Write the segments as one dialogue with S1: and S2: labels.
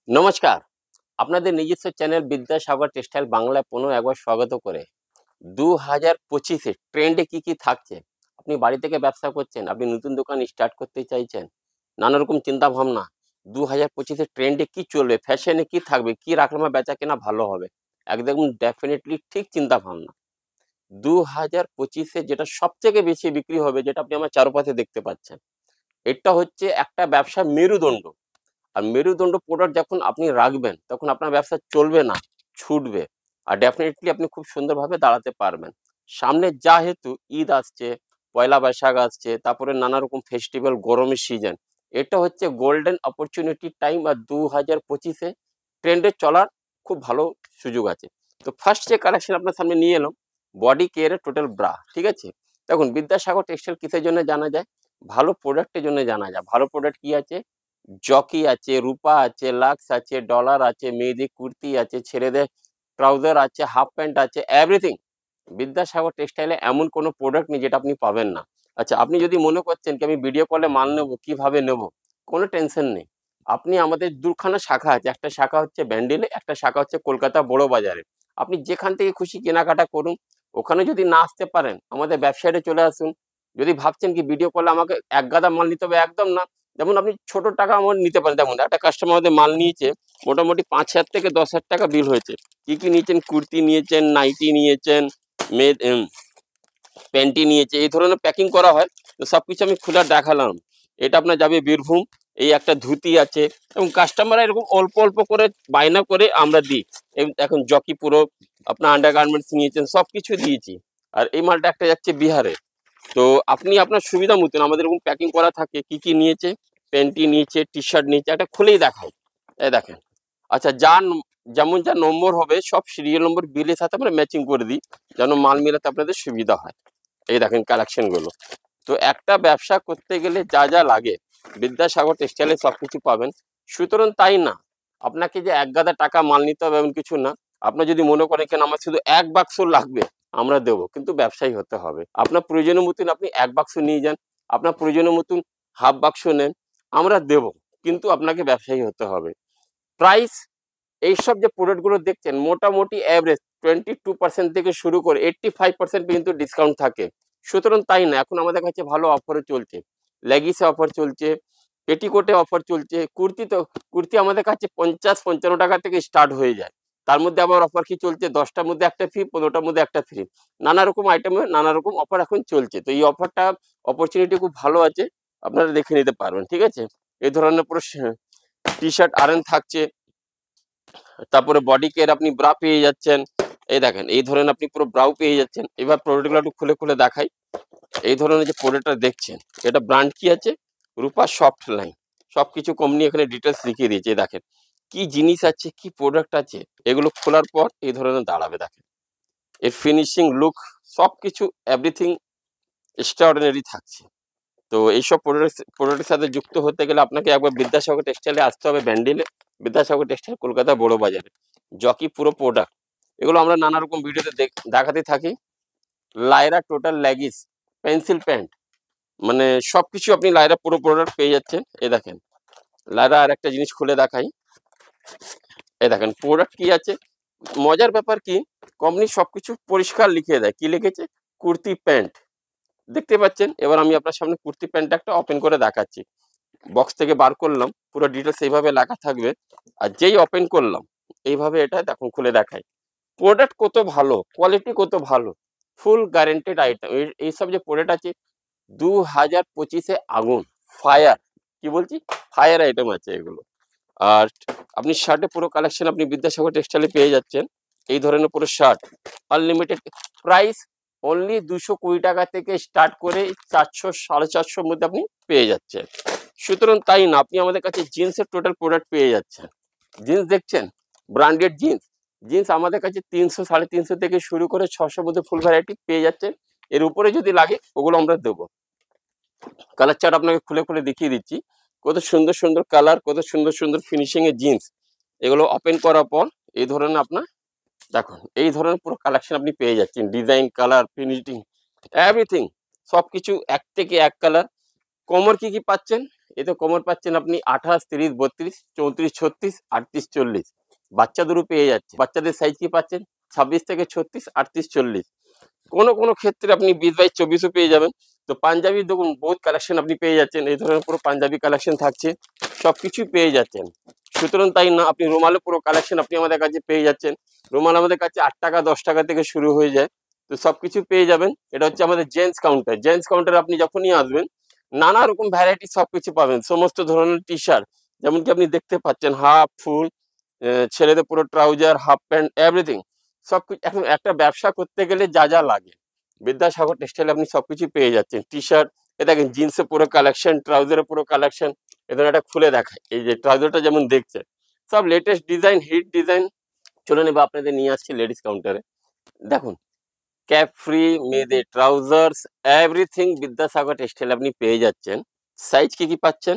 S1: নমস্কার। আপনাদের নিজস্ব চ্যানেল বিদ্যাসাগর টেক্সটাইল বাংলায় পুনঃ একবার স্বাগত করে 2025 এ ট্রেন্ডে কি থাকছে? আপনি বাড়ি থেকে ব্যবসা করছেন, আপনি নতুন দোকান স্টার্ট করতে চাইছেন, নানা রকম চিন্তা ভাবনা। 2025 এ ট্রেন্ডে কি চলবে, ফ্যাশনে কি থাকবে, কি রাখলে আমার বেচাকেনা ভালো হবে? একদম ডেফিনিটলি ঠিক চিন্তা ভাবনা। 2025 এ যেটা সবথেকে বেশি বিক্রি হবে, যেটা আপনি আমার চারপাশে দেখতে পাচ্ছেন। এটা হচ্ছে একটা ব্যবসার মেরুদণ্ড। আর মেরুদণ্ড প্রোডাক্ট যখন আপনি রাখবেন, তখন আপনার ব্যবসা চলবে না, ছুটবে। আর ডেফিনিটলি আপনি খুব সুন্দরভাবে দাঁড়াতে পারবেন। সামনে যেহেতু ঈদ আসছে, পয়লা বৈশাখ আসছে, তারপরে নানা রকম ফেস্টিভ্যাল, গরমের সিজন। এটা হচ্ছে গোল্ডেন অপরচুনিটি টাইম। আর 2025 এ ট্রেন্ডে চলার খুব ভালো সুযোগ আছে। তো ফার্স্ট যে কালেকশন আপনার সামনে নিয়ে এলাম, বডি কেয়ারের টোটাল ব্রা, ঠিক আছে? দেখুন, বিদ্যাসাগর টেক্সটাইল কিসের জন্য জানা যায়? ভালো প্রোডাক্টের জন্য জানা যায়। ভালো প্রোডাক্ট কি আছে? জকি আছে, রূপা আছে, লাক্স আছে, ডলার আছে, মেয়েদের কুর্তি আছে, ছেলেদের ট্রাউজার আছে, হাফ প্যান্ট আছে, এভরিথিং। বিদ্যাসাগর টেক্সটাইলে এমন কোনো প্রোডাক্ট নেই যেটা আপনি পাবেন না। আচ্ছা, আপনি যদি মনে করছেন কি আমি ভিডিও কলে মাল নেবো, কিভাবে নেবো? কোনো টেনশন নেই। আপনি আমাদের দুখানা শাখা আছে। একটা শাখা হচ্ছে ব্যান্ডেলে, একটা শাখা হচ্ছে কলকাতা বড় বাজারে। আপনি যেখান থেকে খুশি কেনাকাটা করুন। ওখানে যদি না আসতে পারেন, আমাদের ওয়েবসাইটে চলে আসুন। যদি ভাবছেন কি ভিডিও কলে আমাকে এক গাদা মাল নিতে হবে, একদম না। যেমন আপনি ছোট টাকা আমার নিতে পারেন। যেমন একটা কাস্টমার আমাদের মাল নিয়েছে, মোটামুটি 5,000 থেকে 10,000 টাকা বিল হয়েছে। কি নিয়েছেন? কুর্তি নিয়েছেন, নাইটি নিয়েছেন, মেয়ে প্যান্টি নিয়েছে, এই ধরনের প্যাকিং করা হয়। তো সবকিছু আমি খুলে দেখালাম। এটা আপনার যাবে বীরভূম। এই একটা ধুতি আছে, এবং কাস্টমাররা এরকম অল্প অল্প করে বায়না করে আমরা দিই। এখন জকি পুরো আপনার আন্ডার গার্মেন্টস নিয়েছেন, সবকিছু দিয়েছি। আর এই মালটা একটা যাচ্ছে বিহারে। তো আপনি আপনার সুবিধা মতন আমাদের এরকম প্যাকিং করা থাকে। কি নিয়েছে? প্যান্টি নিয়েছে, টি শার্ট নিয়েছে, একটা খুলেই দেখাই। এই দেখেন। আচ্ছা, যেমন যা নম্বর হবে সব সিরিয়াল নম্বর বিলের সাথে আমরা ম্যাচিং করে দিই, যেন মাল মেলাতে আপনাদের সুবিধা হয়। এই দেখেন কালেকশন গুলো। তো একটা ব্যবসা করতে গেলে যা লাগে, বিদ্যাসাগর টেক্সটাইলে সবকিছু পাবেন। সুতরাং তাই না, আপনাকে যে এক গাদা টাকা মাল নিতে হবে এমন কিছু না। আপনার যদি মনে করেন কেন আমার শুধু এক বাক্স লাগবে, আমরা দেবো, কিন্তু ব্যবসায়ী হতে হবে। আপনার প্রয়োজনের মতন আপনি এক বাক্স নিয়ে যান, আপনার প্রয়োজনের মতন হাফ বাক্স নেন, আমরা দেবো, কিন্তু আপনাকে ব্যবসায়ী হতে হবে। প্রাইস, এইসব যে প্রোডাক্ট গুলো দেখছেন, মোটামুটি অ্যাভারেজ 22% থেকে শুরু করে 85% পর্যন্ত ডিসকাউন্ট থাকে। সুতরাং তাই না, এখন আমাদের কাছে ভালো অফারও চলছে। লেগিসে অফার চলছে, পেটিকোটে অফার চলছে, কুর্তি আমাদের কাছে 50-55 টাকা থেকে স্টার্ট হয়ে যায়। তার মধ্যে আবার অফার কি চলছে? 10টার মধ্যে একটা ফ্রি, 15টার মধ্যে একটা ফ্রি। নানা রকম আইটেমে নানা রকম অফার এখন চলছে। তো এই অফারটা, অপরচুনিটি খুব ভালো আছে, আপনারা দেখে নিতে পারবেন, ঠিক আছে? এই ধরনের পুরো টি শার্ট আরএন থাকছে, তারপরে বডি কেয়ার আপনি ব্রা পেয়ে যাচ্ছেন। এই দেখেন, এই ধরনের আপনি পুরো ব্রাও পেয়ে যাচ্ছেন। এবার প্রোডাক্টগুলো একটু খুলে দেখাই। এই ধরনের যে প্রোডাক্টটা দেখছেন, এটা ব্র্যান্ড কি আছে? রূপা সফট লাইন। সবকিছু কোম্পানি এখানে ডিটেলস লিখিয়ে দিয়েছে। এই দেখেন কি জিনিস আছে, কি প্রোডাক্ট আছে। এগুলো খোলার পর এই ধরনের দাঁড়াবে। দেখেন এর ফিনিশিং, লুক, সবকিছু এভরিথিং এক্সট্রাঅর্ডিনারি থাকছে। তো এইসব প্রোডাক্টের সাথে যুক্ত হতে গেলে আপনাকে একবার বিদ্যাসাগর টেক্সটাইলে আসতে হবে, ব্যান্ডেলে। বিদ্যাসাগর টেক্সটাইল, কলকাতা বড় বাজারে। জকি পুরো প্রোডাক্ট, এগুলো আমরা নানা রকম ভিডিওতে দেখাতে থাকি। লায়রা টোটাল লেগিস, পেন্সিল প্যান্ট, মানে সবকিছু আপনি লায়রা পুরো প্রোডাক্ট পেয়ে যাচ্ছেন। এই দেখেন লায়রা, আর একটা জিনিস খুলে দেখাই। এই দেখেন প্রোডাক্ট কি আছে। মজার ব্যাপার কি, কোম্পানি সবকিছু পরিষ্কার লিখে দেয়। কি লিখেছে? কুর্তি প্যান্ট, দেখতে পাচ্ছেন। এবার আমি আপনার সামনে কুর্তি প্যান্টটা একটা ওপেন করে দেখাচ্ছি। বক্স থেকে বার করলাম, পুরো ডিটেলস এইভাবে লেখা থাকবে। আর যেই ওপেন করলাম, এইভাবে এটা দেখুন খুলে দেখাই। প্রোডাক্ট কত ভালো, কোয়ালিটি কত ভালো, ফুল গ্যারেন্টেড আইটেম। এইসব যে প্রোডাক্ট আছে, 2025-এ আগুন, ফায়ার, কি বলছি, ফায়ার আইটেম আছে এগুলো। আর আপনি শার্টে পুরো কালেকশন আপনি বিদ্যাসাগর টেক্সটাইলে পেয়ে যাচ্ছেন। এই ধরনের পুরো শার্ট আনলিমিটেড প্রাইস, অনলি 220 টাকা থেকে স্টার্ট করে 400 450 মধ্যে আপনি পেয়ে যাচ্ছেন। সুতরাং তাই না, আপনি আমাদের কাছে জিন্সের টোটাল প্রোডাক্ট পেয়ে যাচ্ছেন। জিন্স দেখছেন, ব্র্যান্ডেড জিন্স আমাদের কাছে 300 350 থেকে শুরু করে 600 মধ্যে ফুল ভ্যারাইটি পেয়ে যাচ্ছেন। এর উপরে যদি লাগে ওগুলো আমরা দেবো। কালার চার্ট আপনাকে খুলে দেখিয়ে দিচ্ছি। কত সুন্দর সুন্দর কালার, কত সুন্দর সুন্দর ফিনিশিং এর জিন্স। এগুলো ওপেন করার পর এই ধরনের আপনার দেখুন, এই ধরনের পুরো কালেকশন আপনি পেয়ে যাচ্ছেন। ডিজাইন, কালার, ফিনিশিং, এভরিথিং, সবকিছু এক থেকে এক কালার। কমর কি পাচ্ছেন? এতে কোমর পাচ্ছেন আপনি 28, 30, 32, 34, 36, 38, 40। বাচ্চাদেরও পেয়ে যাচ্ছে। বাচ্চাদের সাইজ কি পাচ্ছেন 26 থেকে 36, 38, 40। কোনো ক্ষেত্রে আপনি 20/24ও পেয়ে যাবেন। তো পাঞ্জাবি দেখুন বহুত কালেকশন আপনি পেয়ে যাচ্ছেন, এই ধরনের পুরো পাঞ্জাবি কালেকশন থাকছে, সবকিছুই পেয়ে যাচ্ছেন। সুতরাং তাই না, আপনি রুমালের পুরো কালেকশন আপনি আমাদের কাছে পেয়ে যাচ্ছেন। রুমাল আমাদের কাছে 8 টাকা 10 টাকা থেকে শুরু হয়ে যায়। তো সবকিছু পেয়ে যাবেন। এটা হচ্ছে আমাদের জেন্টস কাউন্টার। জেন্টস কাউন্টারে আপনি যখনই আসবেন নানা রকম ভ্যারাইটি সবকিছু পাবেন, সমস্ত ধরনের টি শার্ট, যেমন কি আপনি দেখতে পাচ্ছেন হাফ ফুল, ছেলেদের পুরো ট্রাউজার, হাফ প্যান্ট, এভরিথিং। সবকিছু এখন একটা ব্যবসা করতে গেলে যা যা লাগে বিদ্যাসাগর টেক্সটাইলে আপনি সবকিছু পেয়ে যাচ্ছেন। টি শার্ট, এ দেখেন জিন্সের পুরো কালেকশন, ট্রাউজারের পুরো কালেকশন। এদের একটা খুলে দেখায়, এই যে ট্রাউজারটা যেমন দেখছে, সব লেটেস্ট ডিজাইন, হিট ডিজাইন। চলে নেবো আপনাদের নিয়ে আসছি লেডিস কাউন্টারে। দেখুন ক্যাপ ফ্রি, মেয়েদের ট্রাউজার্স, এভরিথিং বিদ্যাসাগর টেক্সটাইল আপনি পেয়ে যাচ্ছেন। সাইজ কি পাচ্ছেন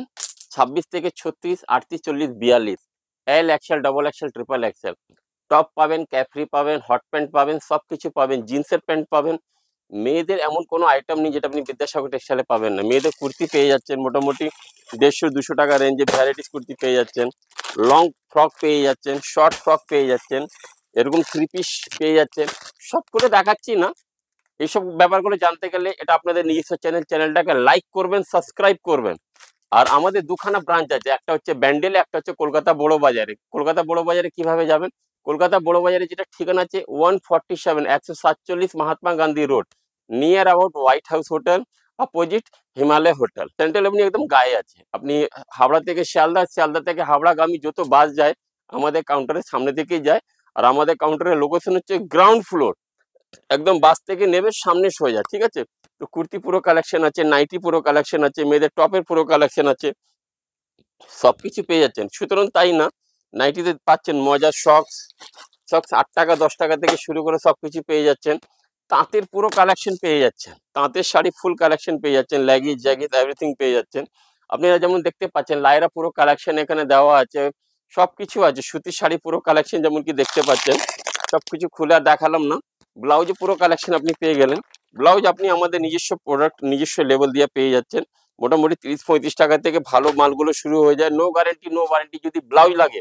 S1: 26 থেকে 36, 38, 40, 42, L XL, double XL, triple Excel. Top পাবেন, ক্যাপরি পাবেন, হট প্যান্ট পাবেন, সবকিছু পাবেন, জিন্সের প্যান্ট পাবেন। মেয়েদের এমন কোনো আইটেম নেই যেটা আপনি বিদ্যাসাগর টেক্সটাইলে পাবেন না। মেয়েদের কুর্তি পেয়ে যাচ্ছেন মোটামুটি 150-200 টাকা রেঞ্জে, ভ্যারাইটিস কুর্তি পেয়ে যাচ্ছেন, লং ফ্রক পেয়ে যাচ্ছেন, শর্ট ফ্রক পেয়ে যাচ্ছেন, এরকম 3 পিস পেয়ে যাচ্ছেন। সব করে দেখাচ্ছি না, এইসব ব্যাপারগুলো জানতে গেলে এটা আপনাদের নিজস্ব চ্যানেলটাকে লাইক করবেন, সাবস্ক্রাইব করবেন। আর আমাদের দুখানা ব্রাঞ্চ আছে, একটা হচ্ছে ব্যান্ডেলে, একটা হচ্ছে কলকাতা বড় বাজারে। কলকাতা বড় বাজারে কিভাবে যাবেন, কলকাতা বড় বাজারে যেটা ঠিকানা আছে 147, 147 Mahatma Gandhi road, near about white house hotel, opposite Himalaya hotel. Central এমনি একদম গায়ে আছে। আপনি হাওড়া থেকে শিয়ালদা, শিয়ালদা থেকে হাওড়াগামী যত বাস যায় আমাদের কাউন্টারের সামনে থেকেই যায়। আর আমাদের কাউন্টারের লোকেশন হচ্ছে গ্রাউন্ড ফ্লোর, একদম বাস থেকে নেবে সামনে সোজা, ঠিক আছে? তো কুর্তি পুরো কালেকশন আছে, নাইটি পুরো কালেকশন আছে, মেয়েদের টপের পুরো কালেকশন আছে, সবকিছু পেয়ে যাচ্ছেন। সুতরাং তাই না, নাইটিতে পাচ্ছেন মজা সক্স, সক্স 8 টাকা 10 টাকা থেকে শুরু করে সবকিছু পেয়ে যাচ্ছেন। তাঁতের পুরো কালেকশন পেয়ে যাচ্ছেন, তাঁতের শাড়ি ফুল কালেকশন পেয়ে যাচ্ছেন, লেগিস জ্যাগিস এভরিথিং পেয়ে যাচ্ছেন। আপনারা যেমন দেখতে পাচ্ছেন লায়রা পুরো কালেকশন এখানে দেওয়া আছে, সবকিছু আছে। সুতির শাড়ি পুরো কালেকশন যেমন কি দেখতে পাচ্ছেন, সবকিছু খুলে আর দেখালাম না। ব্লাউজে পুরো কালেকশন আপনি পেয়ে গেলেন। ব্লাউজ আপনি আমাদের নিজস্ব প্রোডাক্ট, নিজস্ব লেভেল দিয়ে পেয়ে যাচ্ছেন। মোটামুটি 30-35 টাকা থেকে ভালো মালগুলো শুরু হয়ে যায়। No guarantee, no warranty. যদি ব্লাউজ লাগে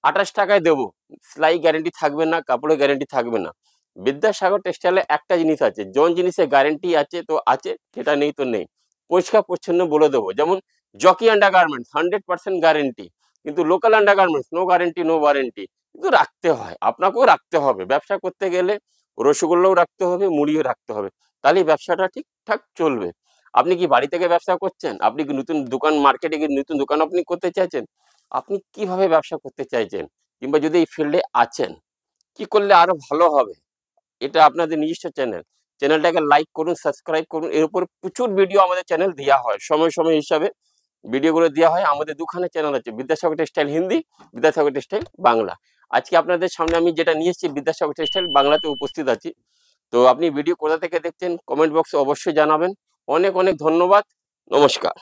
S1: 28 টাকায় দেবো, সেলাই গ্যারেন্টি থাকবে না, কাপড়ের গ্যারেন্টি থাকবে না। বিদ্যাসাগর টেক্সটাইলে একটা জিনিস আছে, জন জিনিসের গ্যারেন্টি আছে তো আছে, যেটা নেই তো নেই। পরিষ্কার পরিচ্ছন্ন বলে দেবো। যেমন জকি আন্ডারগার্মেন্টস 100% গ্যারেন্টি, কিন্তু local undergarments no guarantee, no warranty. কিন্তু রাখতে হয়, আপনাকেও রাখতে হবে। ব্যবসা করতে গেলে রসগোল্লাও রাখতে হবে, মুড়িও রাখতে হবে, তাহলে ব্যবসাটা ঠিকঠাক চলবে। আপনি কি বাড়ি থেকে ব্যবসা করছেন, আপনি কি নতুন দোকান, মার্কেটে গিয়ে নতুন দোকান আপনি করতে চাইছেন, আপনি কিভাবে ব্যবসা করতে চাইছেন, কিংবা যদি এই ফিল্ডে আছেন কি করলে আরো ভালো হবে, এটা আপনাদের নিজস্ব চ্যানেলটাকে লাইক করুন, সাবস্ক্রাইব করুন। এর উপর প্রচুর ভিডিও আমাদের চ্যানেল দেওয়া হয়, সময় সময় হিসাবে ভিডিওগুলো দেওয়া হয়। আমাদের দুখানে চ্যানেল আছে, বিদ্যাসাগর টেক্সটাইল হিন্দি, বিদ্যাসাগর টেক্সটাইল বাংলা। আজকে আপনাদের সামনে আমি যেটা নিয়ে এসেছি বিদ্যাসাগর টেক্সটাইল বাংলাতে উপস্থিত আছি। তো আপনি ভিডিও কোথা থেকে দেখছেন কমেন্ট বক্সে অবশ্যই জানাবেন। অনেক অনেক ধন্যবাদ, নমস্কার।